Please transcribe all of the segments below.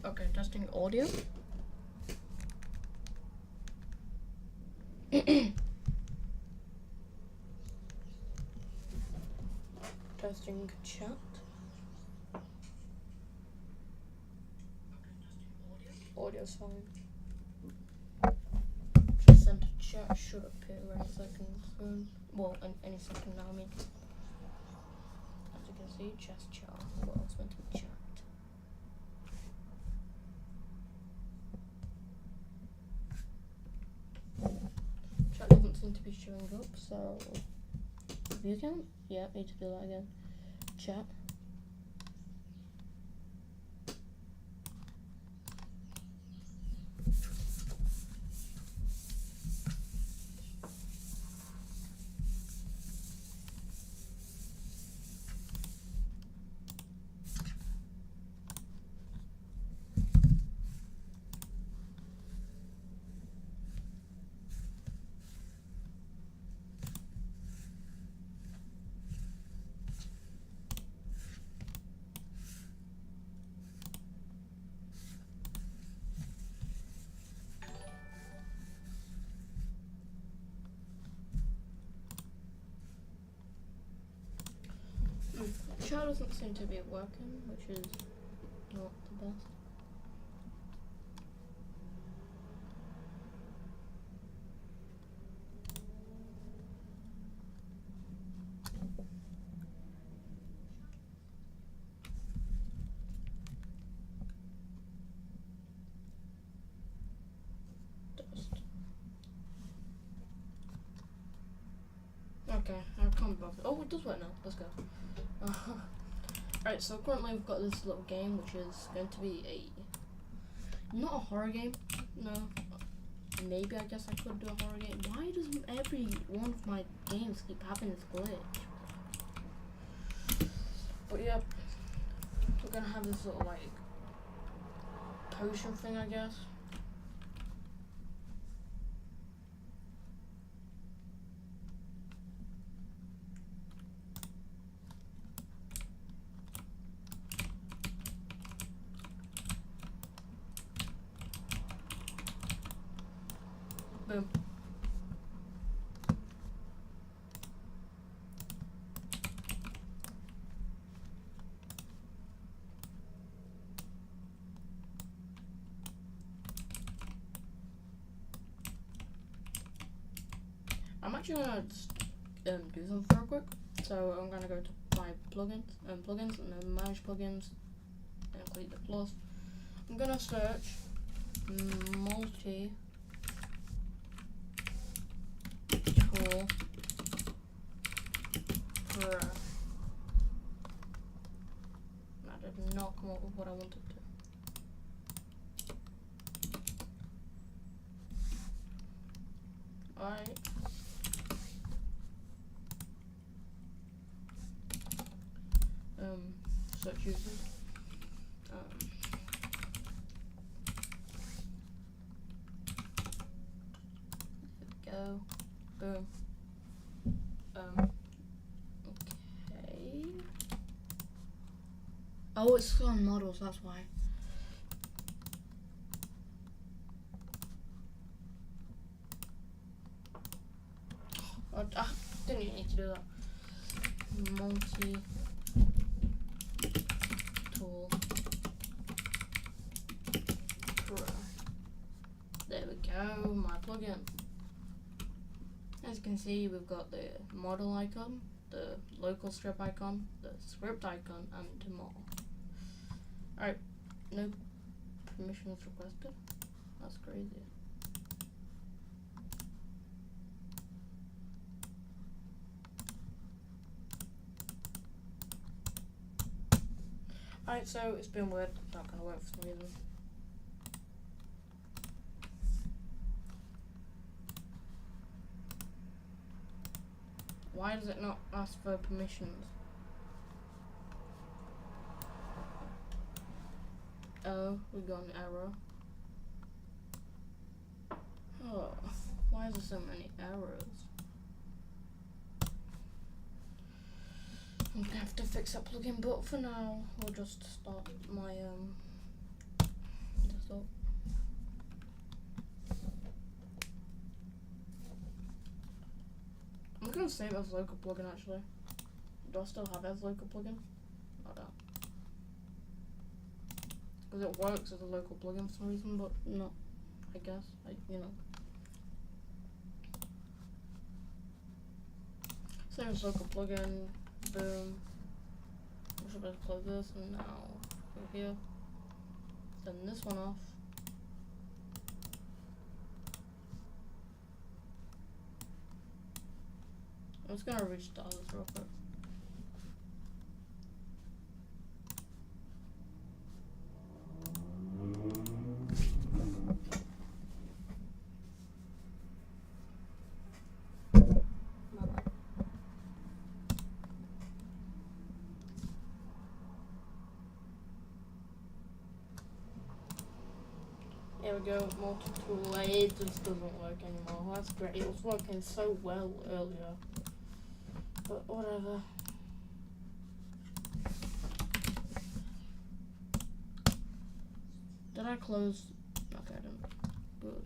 Okay, testing audio. Testing chat. Audio's fine. Just sent a chat, should appear any second soon. Well, any second now, I mean. As you can see, just chat. What else meant to be chat? Chat doesn't seem to be showing up, so view count? Yeah, need to do that again. Chat. Chat doesn't seem to be working, which is not the best. Okay, I can't bother. Oh, it does work now. Let's go. Alright, so currently we've got this little game, which is going to be not a horror game. No, maybe I guess I could do a horror game. Why does every one of my games keep having this glitch? But yeah, we're gonna have this little like potion thing, I guess. Boom. I'm actually gonna do something real quick. So I'm gonna go to my plugins, and then manage plugins, and click the plus. I'm gonna search multi tool pro. That did not come up with what I wanted to. Alright. Search users. There we go. Boom. Okay. Oh, it's on models, that's why. I didn't even need to do that. Multi tool pro. There we go, my plugin. As you can see, we've got the model icon, the local strip icon, the script icon, and more. Alright, no permissions requested. That's crazy. Alright, so it's been weird. It's not gonna work for some reason. Why does it not ask for permissions? Oh, we got an error. Oh, why is there so many errors? I'm gonna have to fix that plugin, but for now, we'll just start my up. I'm gonna save as local plugin actually. Do I still have it as local plugin? I don't. Because it works as a local plugin for some reason, but no. I guess. You know. Save as local plugin. Boom. I should better close this and now go here. Turn this one off. I'm just gonna restart this real quick. There we go, multiple layers just doesn't work anymore. That's great, it was working so well earlier. But whatever. Did I close? Okay, I didn't. Good.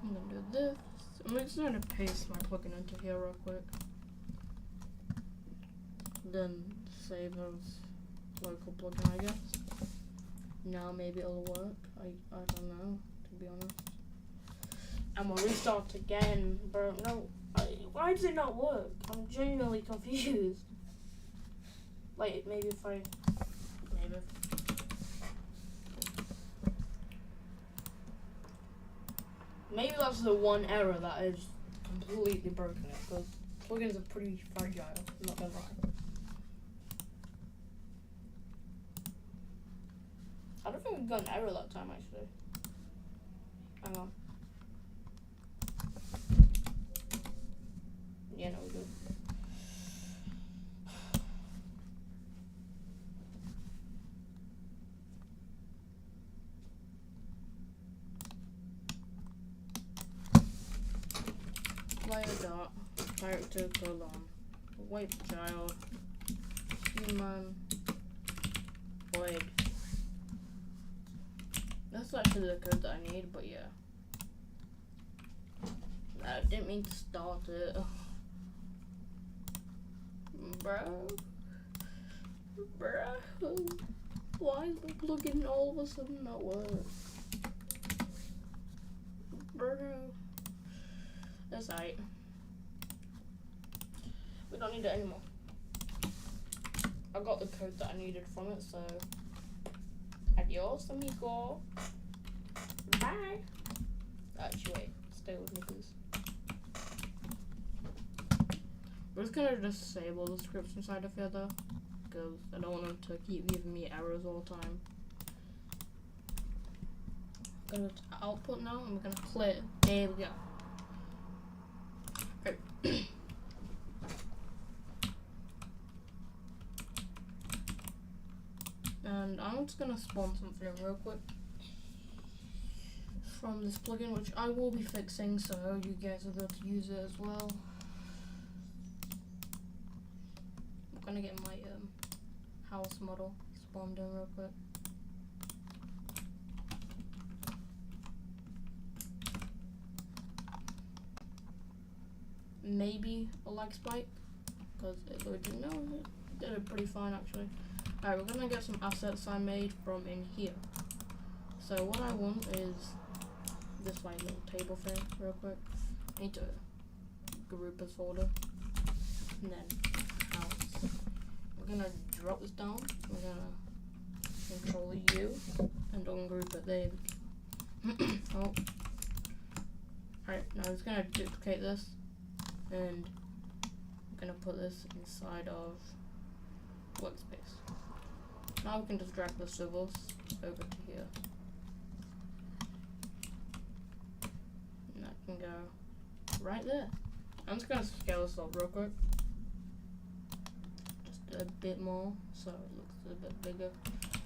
I'm gonna do this. I'm just gonna paste my plugin into here real quick. Then save as local plugin, I guess. Now maybe it'll work. I don't know, to be honest. And we'll restart again, bro. No, why does it not work? I'm genuinely confused. Wait, maybe if I, maybe that's the one error that is completely broken it, because plugins are pretty fragile, I'm not gonna lie. I don't think we got an error that time actually. Hang on. Yeah, no, we did. Player dot character colon white child human void. That's actually the code that I need, but yeah. I didn't mean to start it. Bro. Why is the plugin all of a sudden not work? Bro. That's right. We don't need it anymore. I got the code that I needed from it, so adios, amigo. Bye. Actually, wait. Stay with me, please. We're just gonna disable the scripts inside of here, though, because I don't want them to keep giving me errors all the time. I'm gonna go to output now, and we're gonna clear. There we go. Right. And I'm just gonna spawn something real quick from this plugin, which I will be fixing, so you guys will be able to use it as well. I'm gonna get my house model spawned in real quick. Maybe a lag spike, because it didn't know, it did it pretty fine actually. Alright, we're gonna get some assets I made from in here. So what I want is this like little table thing real quick. I need to group as folder. And then house. We're gonna drop this down. We're gonna control U and ungroup it. There we go. Oh. Alright, now I'm just gonna duplicate this and I'm gonna put this inside of workspace. Now we can just drag the civils over to here. And that can go right there. I'm just gonna scale this up real quick. Just a bit more so it looks a bit bigger.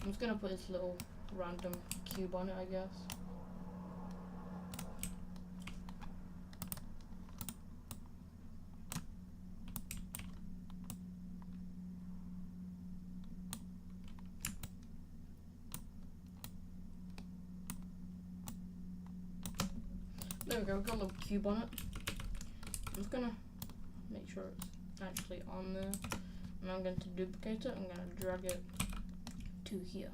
I'm just gonna put this little random cube on it, I guess. There we go, we've got a little cube on it. I'm just gonna make sure it's actually on there. And I'm going to duplicate it. I'm going to drag it to here.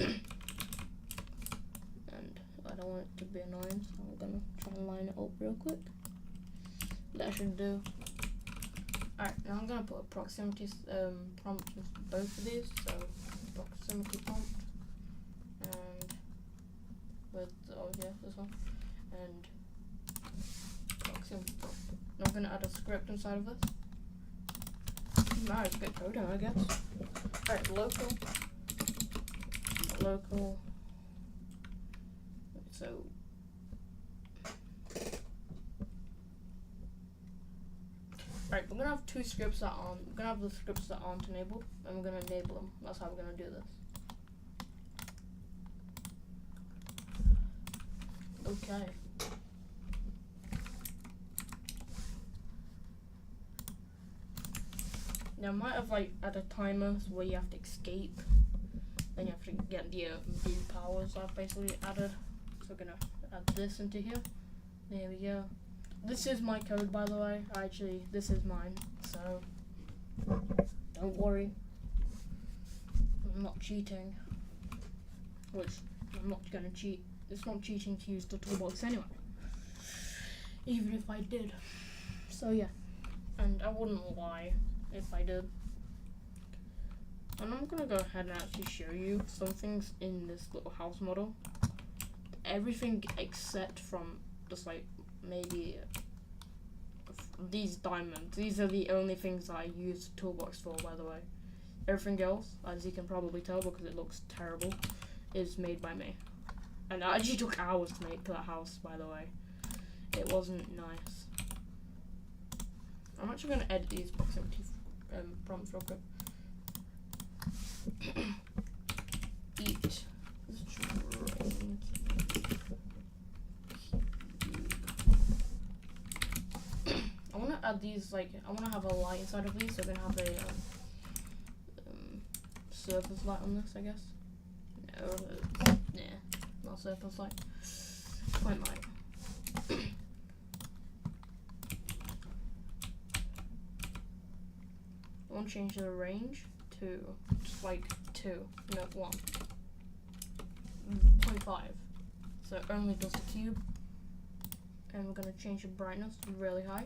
And I don't want it to be annoying, so I'm going to try and line it up real quick. That should do. Alright, now I'm going to put a proximity prompt with both of these. So, proximity prompt. And with, oh yeah, this one. And proximity prompt. Now I'm going to add a script inside of this. Nice, good coding, I guess. Alright, local. So, alright, we're gonna have two scripts that aren't. We're gonna have the scripts that aren't enabled, and we're gonna enable them. That's how we're gonna do this. Okay. Now I might have like added a timer where you have to escape, then you have to get the blue powers I've basically added. So we're gonna add this into here. There we go. This is my code, by the way. Actually, this is mine, so don't worry. I'm not cheating, which I'm not gonna cheat. It's not cheating to use the toolbox anyway, even if I did. So yeah, and I wouldn't lie if I did. And I'm gonna go ahead and actually show you some things in this little house model. Everything except from just like maybe these diamonds. These are the only things that I use the toolbox for, by the way. Everything else, as you can probably tell because it looks terrible, is made by me. And it actually took hours to make that house, by the way. It wasn't nice. I'm actually going to edit these proximity prompts real quick. Eat string. I want to add these, like, I want to have a light inside of these, so I'm going to have a surface light on this, I guess. No, yeah, not surface light. Point light. I want to change the range to just like 2, no 1. 0.5. So it only does the cube. And we're going to change the brightness to really high.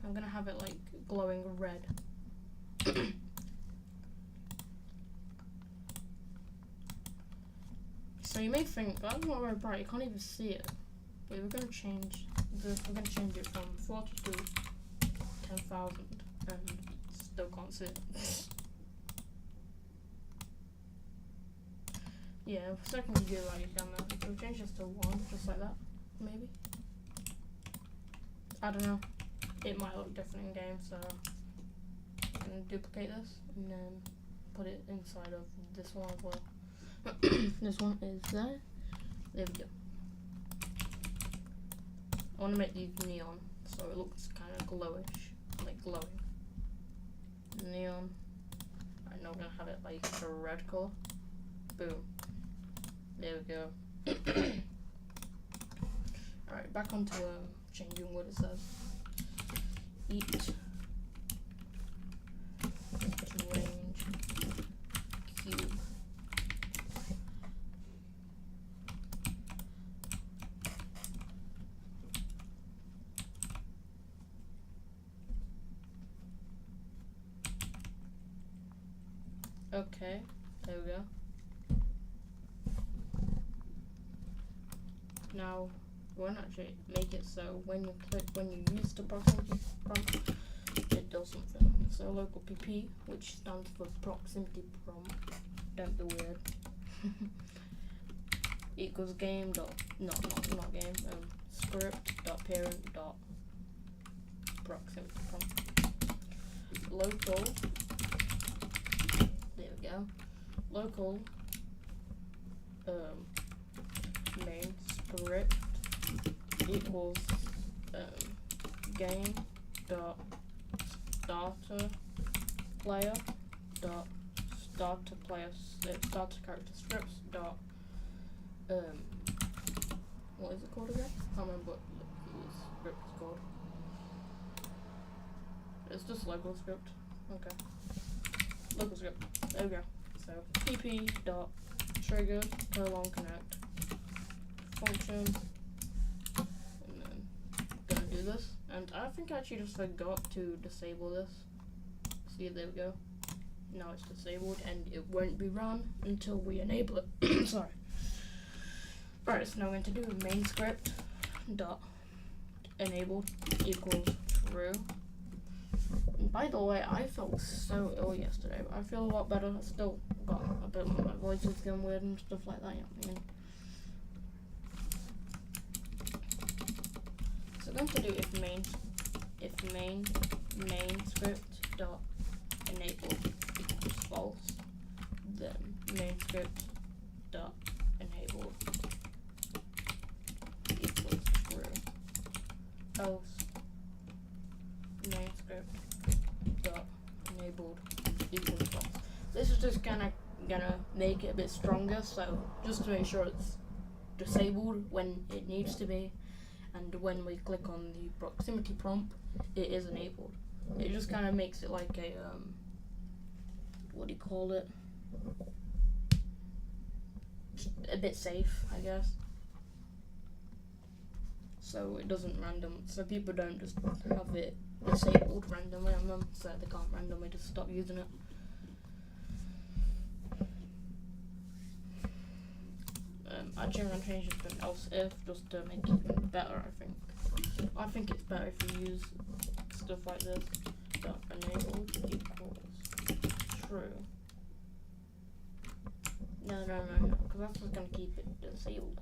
I'm going to have it like glowing red. So you may think that's not very bright, you can't even see it. But we're going to change this, we're going to change it from 40 to 10,000 and still can't see it. Yeah, second we do like a camera, so we'll change this to 1, just like that, maybe. I don't know, it might look different in game, so I'm going to duplicate this and then put it inside of this one as well. This one is there. There we go. I want to make these neon so it looks kind of glowish, like glowing. Neon. Alright, now we're gonna have it like a red color. Boom. There we go. Alright, back onto changing what it says. Eat. Range. Cube. Okay, there we go. Now, we won't actually make it so when you use the proximity prompt, it does something. So local pp, which stands for proximity prompt, don't be weird, equals game dot, not game, script dot parent dot proximity prompt. Local, there we go, local main script equals game dot starter player dot starter character scripts dot what is it called again? I can't remember what the script is called. It's just local script. Okay. Local script. There we go. So pp dot trigger connect function, and then gonna do this. And I think I actually just forgot to disable this. See, there we go. Now it's disabled and it won't be run until we enable it. Sorry. Right, so now we're going to do main script dot enabled equals true. And by the way, I felt so ill yesterday, but I feel a lot better. I still got a bit of my voice is going weird and stuff like that. Yeah. So I'm going to do if main script dot enable equals false, then main script dot enable equals true, else main script dot enabled equals false. This is just gonna make it a bit stronger, so just to make sure it's disabled when it needs to be, and when we click on the proximity prompt it is enabled. It just kind of makes it like a what do you call it, a bit safe, I guess, so it doesn't so people don't just have it disabled randomly on them, so they can't randomly just stop using it. Actually, I'm going to change this to else if, just to make it even better. I think it's better if you use stuff like this. Dot enabled equals true. No, because that's what's going to keep it disabled.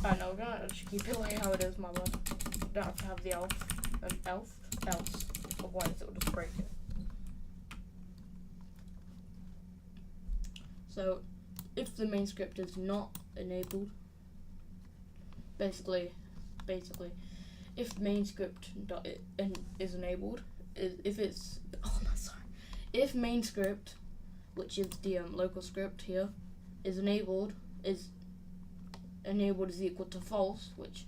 I know, we're going to actually keep it like how it is, my bad. Don't have to have the else, otherwise it will just break it. So, if the main script is not enabled, basically, if main script is enabled, if main script, which is the local script here, is enabled is equal to false, which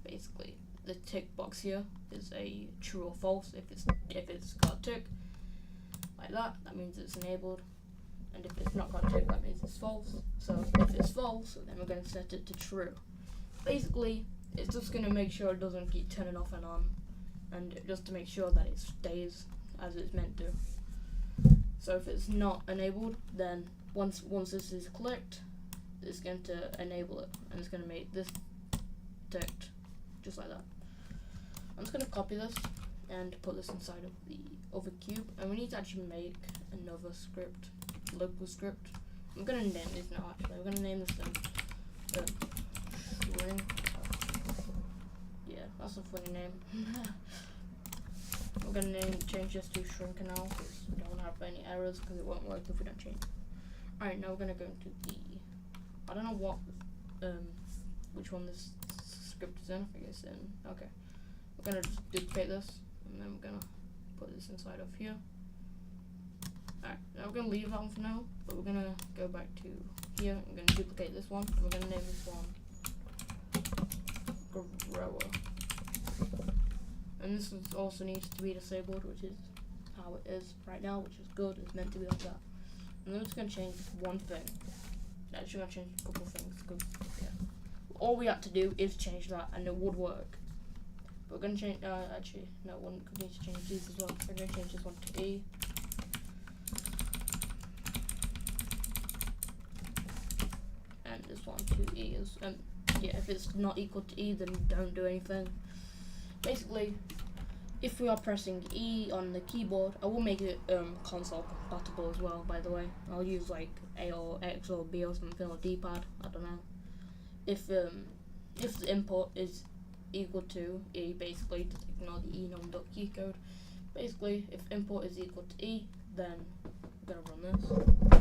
basically the tick box here is a true or false. If it's got a tick like that means it's enabled, and if it's not got a tick, that means it's false. So if it's false, then we're going to set it to true. Basically, it's just going to make sure it doesn't keep turning off and on, and just to make sure that it stays as it's meant to. So if it's not enabled, then once this is clicked, it's going to enable it, and it's going to make this ticked, just like that. I'm just going to copy this and put this inside of the other cube, and we need to actually make another script, local script. I'm going to name this now. Actually, we're going to name this thing string. Yeah, that's a funny name. We're going to change this to shrink now, because we don't have any errors, because it won't work if we don't change it. Alright, now we're going to go into the, I don't know what, which one this script is in. I think it's in, okay. We're going to just duplicate this, and then we're going to put this inside of here. Alright, now we're going to leave that one for now, but we're going to go back to here. We're going to duplicate this one, and we're going to name this one grower. And this also needs to be disabled, which is how it is right now, which is good. It's meant to be like that. And then I'm just going to change one thing. Actually, I'm going to change a couple things. Cause, yeah. All we had to do is change that, and it would work. But we're going to change, actually, no, one could need to change these as well. We're going to change this one to E. And this one to E is, yeah, if it's not equal to E, then don't do anything. Basically, if we are pressing E on the keyboard, I will make it console compatible as well, by the way. I'll use like A or X or B or something, or D-pad, I don't know. If the input is equal to E, basically, just ignore the enum.key code. Basically, if import is equal to E, then I'm gonna run this.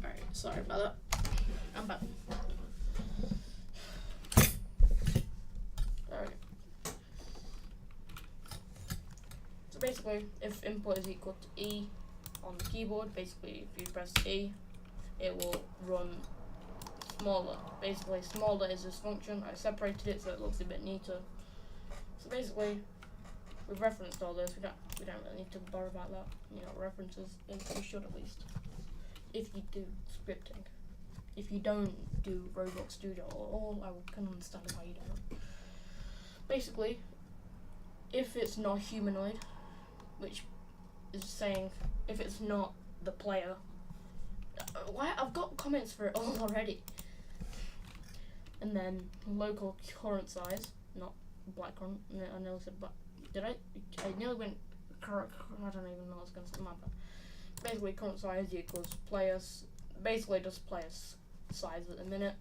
Alright, sorry about that. I'm back. Alright. So basically, if input is equal to E on the keyboard, basically if you press E, it will run smaller. Basically, smaller is this function. I separated it so it looks a bit neater. So basically, we've referenced all this. We don't really need to bother about that. You know, references. You should at least. If you do scripting. If you don't do Roblox Studio, or I can understand why you don't. Basically, if it's not humanoid, which is saying if it's not the player. Why I've got comments for it all already. And then local current size, not black current. I nearly said black. Did I? I nearly went correct. I don't even know what's going to say. My bad. Basically, current size equals players. Basically, just players size at the minute.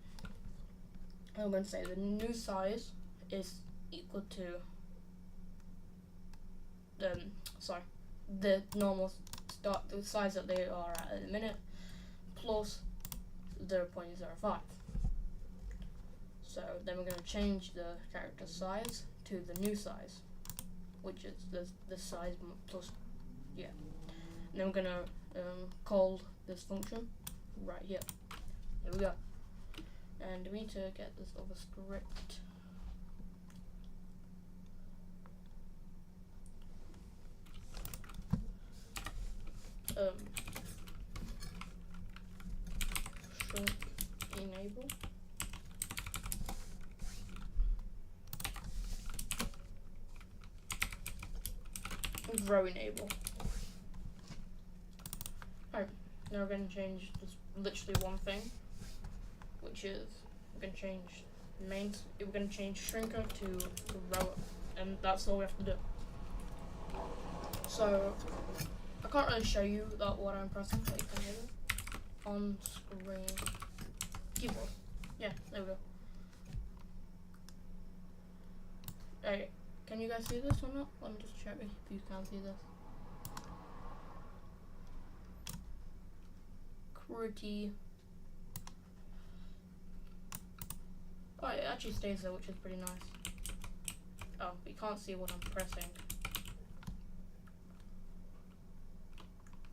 I'm going to say the new size is equal to the normal the size that they are at the minute plus 0.05. So then we're going to change the character size to the new size, which is the size plus, yeah. And then we're going to call this function right here. There we go. And we need to get this other script. Shrink enable. Row enable. Alright, now we're going to change just literally one thing, which is we're going to change we're going to change shrinker to rower, and that's all we have to do. So I can't really show you that what I'm pressing, but you can hear it on screen. Keyboard. Yeah, there we go. Alright, can you guys see this or not? Let me just check if you can see this. Pretty. Oh, it actually stays there, which is pretty nice. Oh, but you can't see what I'm pressing.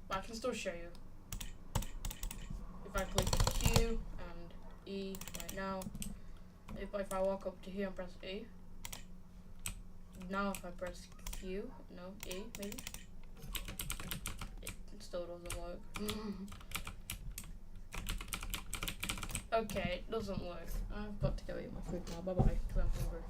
But I can still show you. If I click Q and E right now, if I walk up to here and press E, now if I press Q, no, E maybe, it still doesn't work. Okay, it doesn't work. I've got to go eat my food now. Bye bye, because I'm hungry.